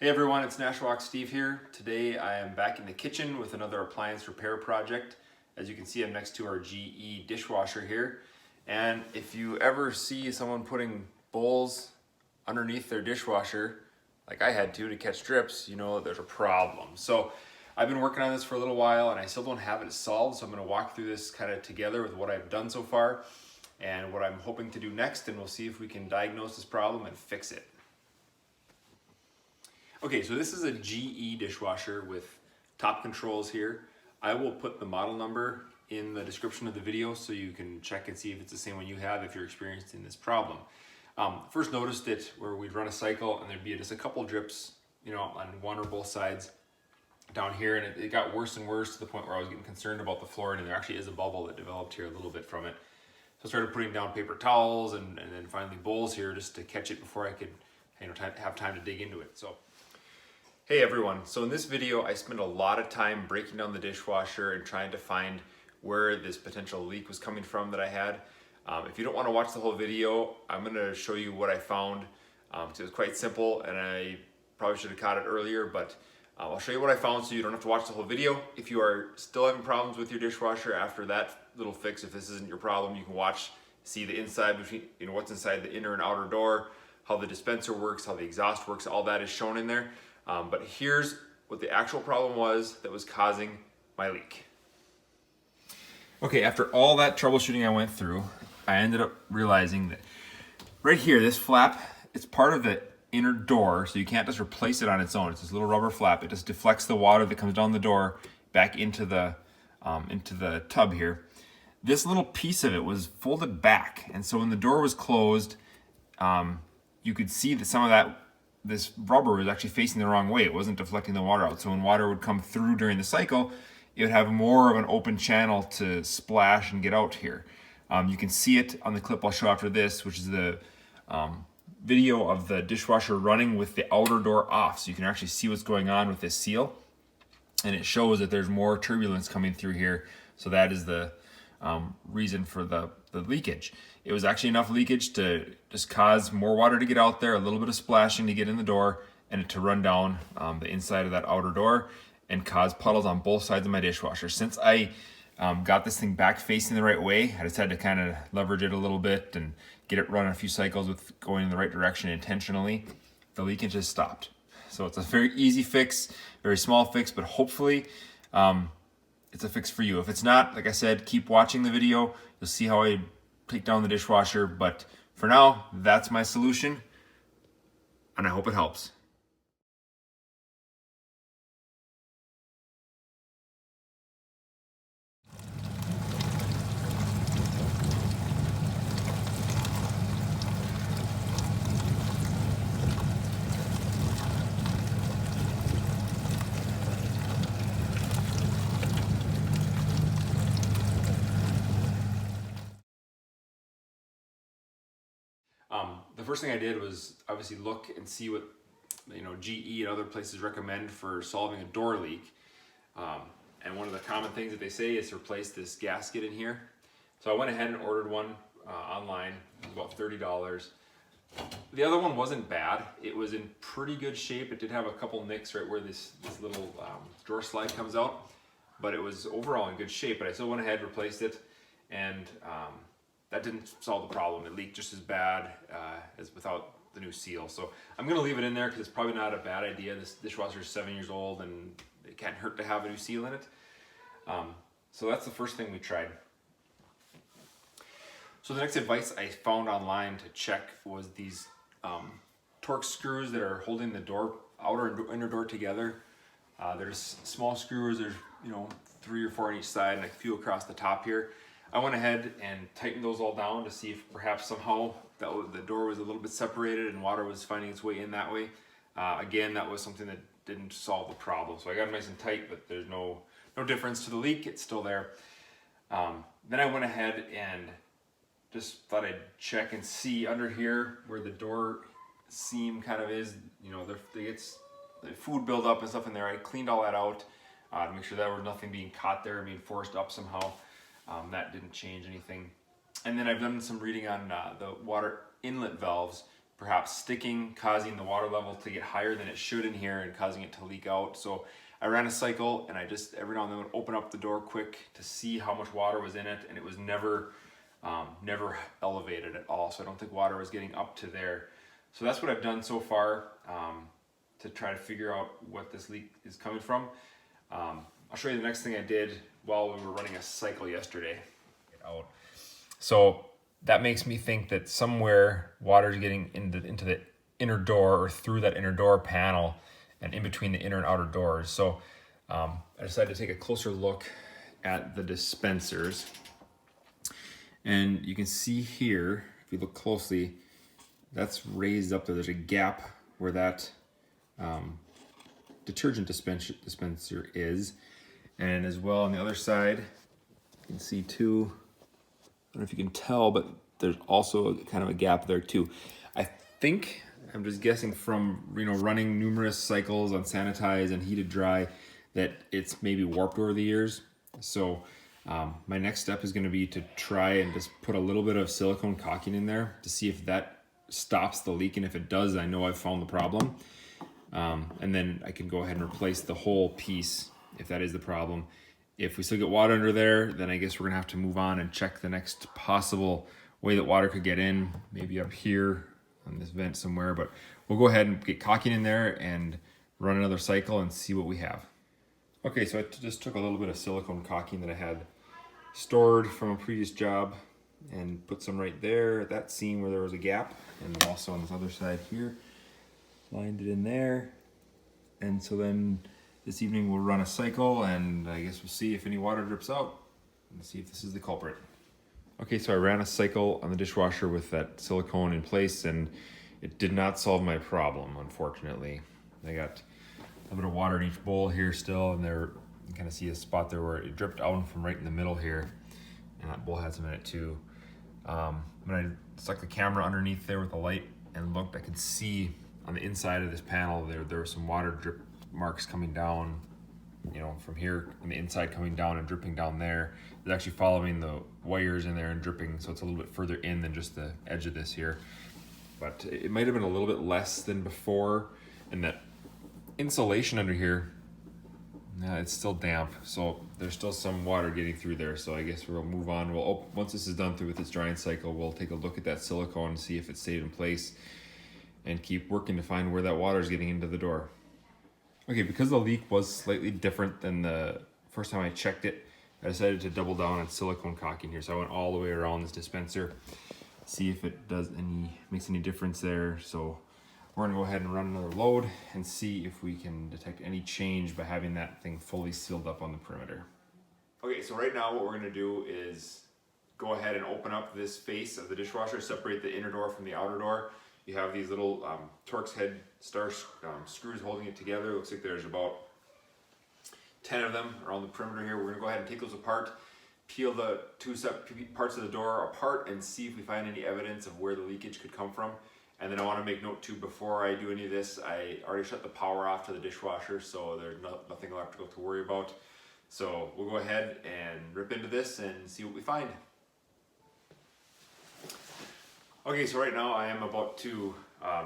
Hey everyone, it's Nashwauk Steve here. Today I am back in the kitchen with another appliance repair project. As you can see, I'm next to our GE Dishwasher here. And if you ever see someone putting bowls underneath their dishwasher, like I had to catch drips, you know there's a problem. So I've been working on this for a little while and I still don't have it solved, so I'm going to walk through this kind of together with what I've done so far and what I'm hoping to do next, and we'll see if we can diagnose this problem and fix it. Okay, so this is a GE dishwasher with top controls here. I will put the model number in the description of the video so you can check and see if it's the same one you have if you're experiencing this problem. First noticed it where we'd run a cycle and there'd be just a couple drips, you know, on one or both sides down here, and it got worse and worse to the point where I was getting concerned about the flooring, and there actually is a bubble that developed here a little bit from it. So I started putting down paper towels and then finally bowls here just to catch it before I could, you know, have time to dig into it. So. Hey everyone, so in this video I spent a lot of time breaking down the dishwasher and trying to find where this potential leak was coming from that I had. If you don't want to watch the whole video, I'm going to show you what I found. So it was quite simple and I probably should have caught it earlier, but I'll show you what I found so you don't have to watch the whole video. If you are still having problems with your dishwasher after that little fix, if this isn't your problem, you can watch, see the inside between, you know, what's inside the inner and outer door, how the dispenser works, how the exhaust works, all that is shown in there. But here's what the actual problem was that was causing my leak. Okay, after all that troubleshooting I went through, I ended up realizing that right here, this flap, it's part of the inner door, so you can't just replace it on its own. It's this little rubber flap. It just deflects the water that comes down the door back into the tub here. This little piece of it was folded back, and so when the door was closed, you could see that some of this rubber was actually facing the wrong way. It wasn't deflecting the water out. So when water would come through during the cycle, it would have more of an open channel to splash and get out here. You can see it on the clip I'll show after this, which is the video of the dishwasher running with the outer door off. So you can actually see what's going on with this seal. And it shows that there's more turbulence coming through here. So that is the reason for the leakage. It was actually enough leakage to just cause more water to get out there, a little bit of splashing to get in the door, and to run down the inside of that outer door and cause puddles on both sides of my dishwasher. Since I got this thing back facing the right way, I just had to kind of leverage it a little bit and get it running a few cycles with going in the right direction intentionally. The leakage has stopped. So it's a very easy fix, very small fix, but hopefully it's a fix for you. If it's not, like I said, keep watching the video. You'll see how I take down the dishwasher. But for now, that's my solution, and I hope it helps. The first thing I did was obviously look and see what, you know, GE and other places recommend for solving a door leak. And one of the common things that they say is to replace this gasket in here. So I went ahead and ordered one online. It was about $30. The other one wasn't bad. It was in pretty good shape. It did have a couple nicks right where this little drawer slide comes out, but it was overall in good shape. But I still went ahead and replaced it, and that didn't solve the problem. It leaked just as bad as without the new seal. So I'm gonna leave it in there because it's probably not a bad idea. This dishwasher is 7 years old and it can't hurt to have a new seal in it. So that's the first thing we tried. So the next advice I found online to check was these Torx screws that are holding the door, outer and inner door together. There's small screws, there's, you know, 3 or 4 on each side and a few across the top here. I went ahead and tightened those all down to see if perhaps somehow the door was a little bit separated and water was finding its way in that way. Again, that was something that didn't solve the problem. So I got them nice and tight, but there's no difference to the leak. It's still there. Then I went ahead and just thought I'd check and see under here where the door seam kind of is. You know, the food buildup and stuff in there. I cleaned all that out to make sure there was nothing being caught there and being forced up somehow. That didn't change anything. And then I've done some reading on the water inlet valves perhaps sticking, causing the water level to get higher than it should in here and causing it to leak out. So I ran a cycle, and I just every now and then would open up the door quick to see how much water was in it, and it was never elevated at all. So I don't think water was getting up to there. So that's what I've done so far to try to figure out what this leak is coming from. I'll show you the next thing I did while we were running a cycle yesterday. So that makes me think that somewhere water is getting into the inner door, or through that inner door panel and in between the inner and outer doors. So I decided to take a closer look at the dispensers. And you can see here, if you look closely, that's raised up there. There's a gap where that detergent dispenser is. And as well on the other side, you can see too, I don't know if you can tell, but there's also kind of a gap there too. I think, I'm just guessing from running numerous cycles on sanitize and heated dry, that it's maybe warped over the years. So my next step is going to be to try and just put a little bit of silicone caulking in there to see if that stops the leak, and if it does, I know I've found the problem. And then I can go ahead and replace the whole piece if that is the problem. If we still get water under there, then I guess we're gonna have to move on and check the next possible way that water could get in, maybe up here on this vent somewhere. But we'll go ahead and get caulking in there and run another cycle and see what we have. Okay, so I just took a little bit of silicone caulking that I had stored from a previous job and put some right there at that seam where there was a gap, and also on this other side here. Lined it in there. And so then this evening we'll run a cycle, and I guess we'll see if any water drips out and see if this is the culprit. Okay, so I ran a cycle on the dishwasher with that silicone in place, and it did not solve my problem, unfortunately. I got a bit of water in each bowl here still, and there you kind of see a spot there where it dripped out from right in the middle here, and that bowl had some in it too. When I stuck the camera underneath there with the light and looked, I could see on the inside of this panel there were some water drip marks coming down, from here on the inside, coming down and dripping down there. It's actually following the wires in there and dripping, so it's a little bit further in than just the edge of this here. But it might have been a little bit less than before, and that insulation under here, it's still damp, so there's still some water getting through there. So I guess we'll move on. Once this is done through with this drying cycle, we'll take a look at that silicone and see if it stayed in place, and keep working to find where that water is getting into the door. Okay, because the leak was slightly different than the first time I checked it, I decided to double down on silicone caulking here. So I went all the way around this dispenser, see if it makes any difference there. So we're gonna go ahead and run another load and see if we can detect any change by having that thing fully sealed up on the perimeter. Okay, so right now what we're gonna do is go ahead and open up this face of the dishwasher, separate the inner door from the outer door. You have these little Torx head star screws holding it together. It looks like there's about 10 of them around the perimeter here. We're gonna go ahead and take those apart, peel the two separate parts of the door apart, and see if we find any evidence of where the leakage could come from. And then I wanna make note too, before I do any of this, I already shut the power off to the dishwasher, so there's nothing electrical to worry about. So we'll go ahead and rip into this and see what we find. Okay, so right now I am about to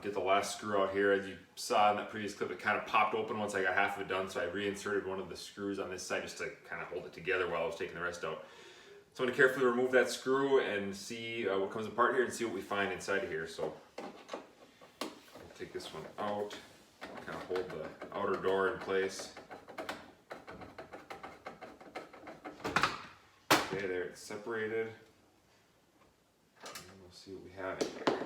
get the last screw out here. As you saw in that previous clip, it kind of popped open once I got half of it done, so I reinserted one of the screws on this side just to kind of hold it together while I was taking the rest out. So I'm going to carefully remove that screw and see what comes apart here and see what we find inside of here. So I'll take this one out, kind of hold the outer door in place. Okay, there it's separated. See what we have in here.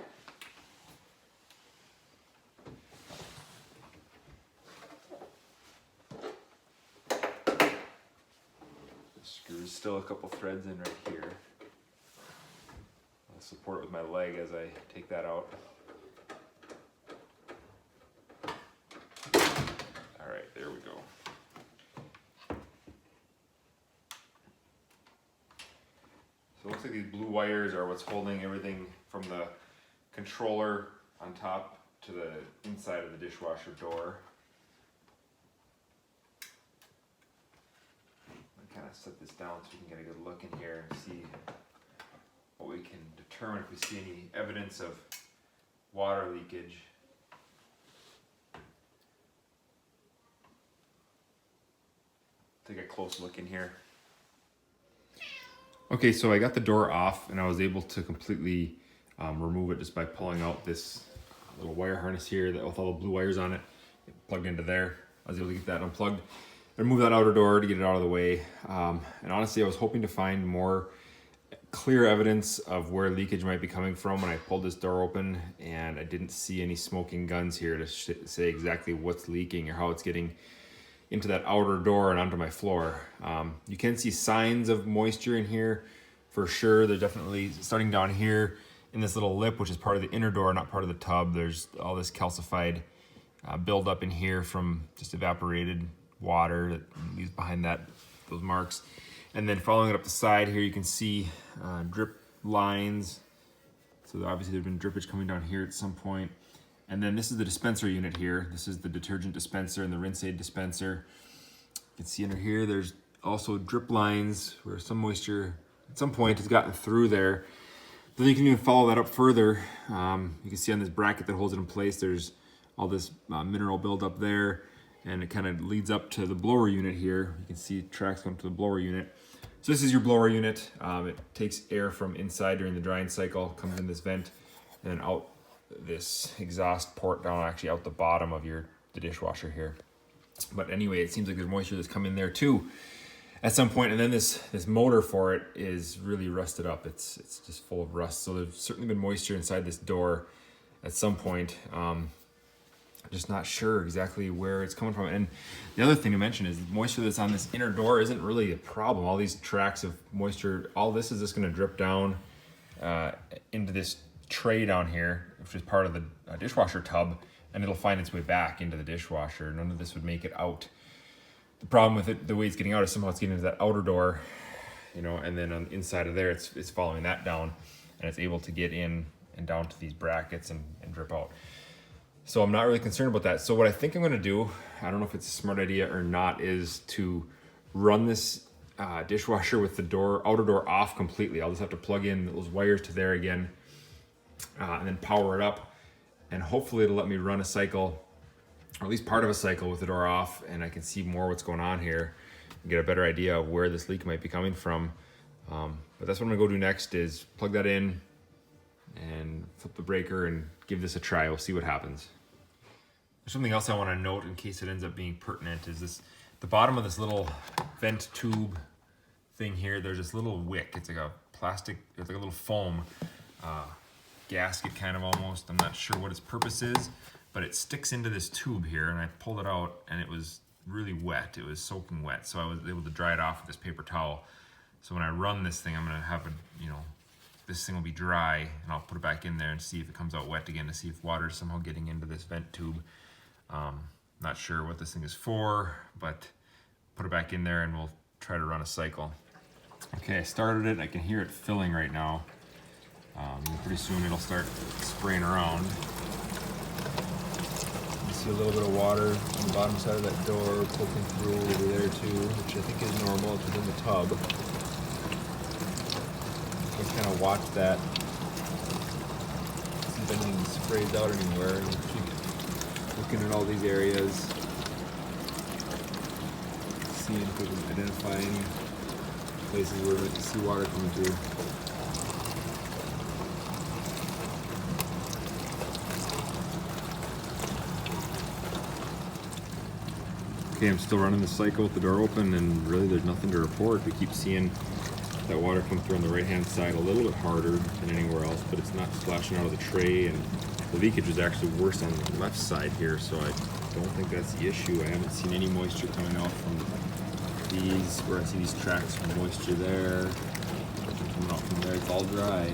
The screw's still a couple threads in right here. I'll support it with my leg as I take that out. Alright, there we go. So it looks like these blue wires are what's holding everything from the controller on top to the inside of the dishwasher door. I'm kind of set this down so we can get a good look in here and see what we can determine if we see any evidence of water leakage. Take a close look in here. Okay, so I got the door off and I was able to completely remove it just by pulling out this little wire harness here that with all the blue wires on it, plugged into there. I was able to get that unplugged and remove that outer door to get it out of the way. And honestly, I was hoping to find more clear evidence of where leakage might be coming from when I pulled this door open, and I didn't see any smoking guns here to say exactly what's leaking or how it's getting into that outer door and onto my floor. You can see signs of moisture in here for sure. They're definitely starting down here in this little lip, which is part of the inner door, not part of the tub. There's all this calcified buildup in here from just evaporated water that leaves behind those marks. And then following it up the side here, you can see drip lines. So obviously there's been drippage coming down here at some point. And then this is the dispenser unit here. This is the detergent dispenser and the rinse aid dispenser. You can see under here, there's also drip lines where some moisture at some point has gotten through there. Then you can even follow that up further. You can see on this bracket that holds it in place, there's all this mineral buildup there, and it kind of leads up to the blower unit here. You can see tracks going to the blower unit. So this is your blower unit. It takes air from inside during the drying cycle, comes in this vent, and then out this exhaust port down actually out the bottom of the dishwasher here. But anyway, it seems like there's moisture that's come in there too at some point, and then this motor for it is really rusted up. It's just full of rust. So there's certainly been moisture inside this door at some point. Just not sure exactly where it's coming from. And the other thing to mention is the moisture that's on this inner door isn't really a problem. All these tracks of moisture, all this is just going to drip down into this tray down here, which is part of the dishwasher tub, and it'll find its way back into the dishwasher. None of this would make it out. The problem with it, the way it's getting out, is somehow it's getting into that outer door, you know, and then on the inside of there, it's following that down, and it's able to get in and down to these brackets and drip out. So I'm not really concerned about that. So what I think I'm gonna do, I don't know if it's a smart idea or not, is to run this dishwasher with the outer door off completely. I'll just have to plug in those wires to there again, and then power it up, and hopefully it'll let me run a cycle, or at least part of a cycle with the door off, and I can see more what's going on here and get a better idea of where this leak might be coming from. But that's what I'm gonna go do next, is plug that in and flip the breaker and give this a try. We'll see what happens. There's something else I want to note in case it ends up being pertinent, is this, the bottom of this little vent tube thing here, there's this little wick. It's like a plastic, it's like a little foam gasket kind of almost. I'm not sure what its purpose is, but it sticks into this tube here, and I pulled it out and it was really wet. It was soaking wet, so I was able to dry it off with this paper towel. So when I run this thing, I'm gonna have this thing will be dry, and I'll put it back in there and see if it comes out wet again, to see if water is somehow getting into this vent tube. Not sure what this thing is for, but put it back in there and we'll try to run a cycle. Okay, I started it. I can hear it filling right now. Pretty soon it'll start spraying around. You see a little bit of water on the bottom side of that door poking through over there too, which I think is normal. It's within the tub. Just kind of watch that, see if anything sprays out anywhere, and keep looking at all these areas, seeing if we can identify any places where we can see water coming through. Okay, I'm still running the cycle with the door open, and really there's nothing to report. We keep seeing that water come through on the right hand side a little bit harder than anywhere else, but it's not splashing out of the tray, and the leakage is actually worse on the left side here, so I don't think that's the issue. I haven't seen any moisture coming out from these, where I see these tracks of moisture there, coming out from there. It's all dry.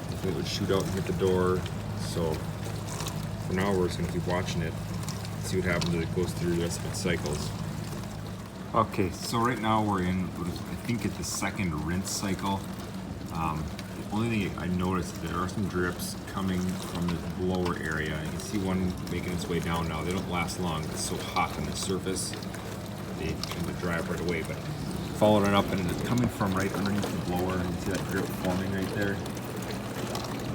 Hopefully it would shoot out and hit the door. So for now, we're just gonna keep watching it, see what happens as it goes through the rest of its cycles. Okay, so right now we're in, I think, at the second rinse cycle. The only thing I noticed, there are some drips coming from the blower area. You can see one making its way down now. They don't last long. It's so hot on the surface. They tend to dry up right away, but following it up, and it's coming from right underneath the blower. You can see that drip forming right there.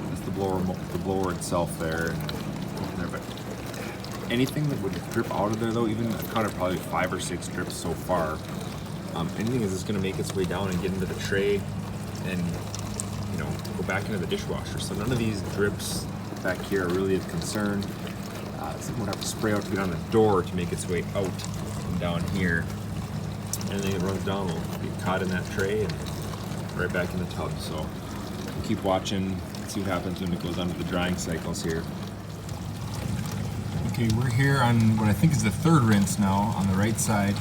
That's the the blower itself there. But anything that would drip out of there though, even I've counted probably 5 or 6 drips so far. Anything is just going to make its way down and get into the tray and, you know, go back into the dishwasher. So none of these drips back here are really of concern. Someone would have to spray out to get on the door to make its way out and down here. Anything that runs down will get caught in that tray and right back in the tub. So we'll keep watching, see what happens when it goes onto the drying cycles here. Okay, we're here on what I think is the 3rd rinse now on the right side,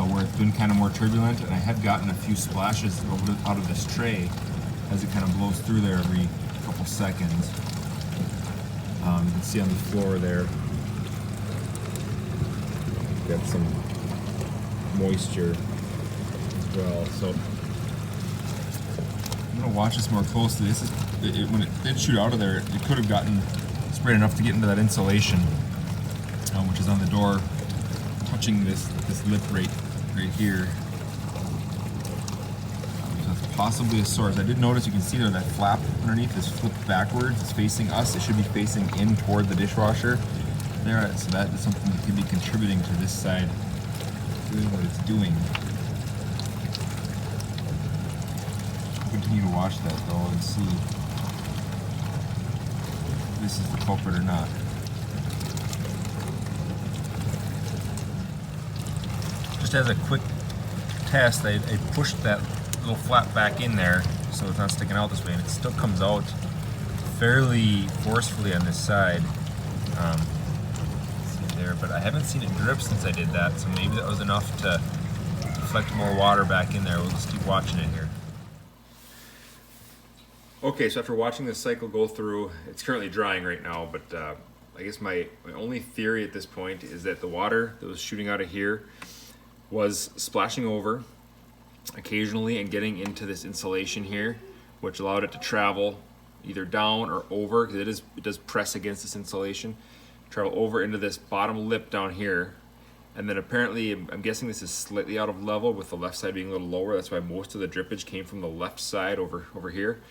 where it's been kind of more turbulent, and I have gotten a few splashes out of this tray as it kind of blows through there every couple seconds. You can see on the floor there, got some moisture as well. So I'm gonna watch this more closely. This is when it did shoot out of there, it could have gotten sprayed enough to get into that insulation, which is on the door, touching this lip right here. So that's possibly a source. I did notice, you can see there, that flap underneath is flipped backwards. It's facing us. It should be facing in toward the dishwasher there. So that is something that could be contributing to this side doing what it's doing. We'll continue to watch that though and see if this is the culprit or not. Just as a quick test, I pushed that little flap back in there so it's not sticking out this way, and it still comes out fairly forcefully on this side. See there, but I haven't seen it drip since I did that, so maybe that was enough to deflect more water back in there. We'll just keep watching it here. Okay, so after watching this cycle go through, it's currently drying right now, but I guess my only theory at this point is that the water that was shooting out of here was splashing over occasionally and getting into this insulation here, which allowed it to travel either down or over, because it does press against this insulation, travel over into this bottom lip down here. And then apparently, I'm guessing this is slightly out of level with the left side being a little lower. That's why most of the drippage came from the left side over here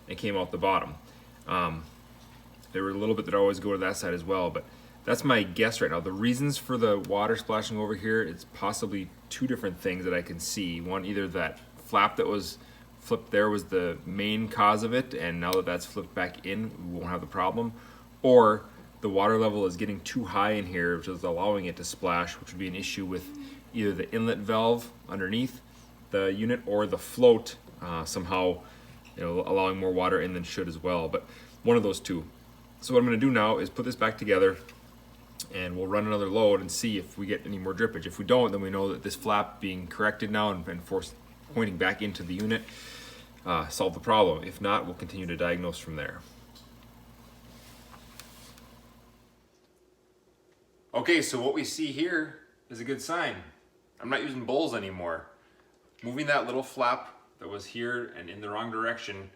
and came out the bottom. There were a little bit that always go to that side as well, but that's my guess right now. The reasons for the water splashing over here, it's possibly 2 different things that I can see. One, either that flap that was flipped there was the main cause of it, and now that that's flipped back in, we won't have the problem. Or the water level is getting too high in here, which is allowing it to splash, which would be an issue with either the inlet valve underneath the unit or the float somehow, you know, allowing more water in than should as well. But one of those 2. So what I'm going to do now is put this back together, and we'll run another load and see if we get any more drippage. If we don't, then we know that this flap being corrected now and forced pointing back into the unit solved the problem. If not, we'll continue to diagnose from there. Okay, so what we see here is a good sign. I'm not using bowls anymore. Moving that little flap that was here and in the wrong direction,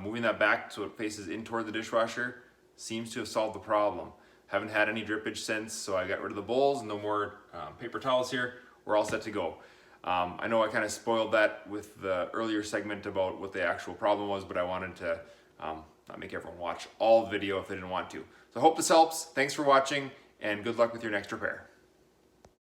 moving that back so it faces in toward the dishwasher seems to have solved the problem. Haven't had any drippage since, so I got rid of the bowls, no more paper towels here. We're all set to go. I know I kind of spoiled that with the earlier segment about what the actual problem was, but I wanted to not make everyone watch all the video if they didn't want to. So I hope this helps. Thanks for watching, and good luck with your next repair.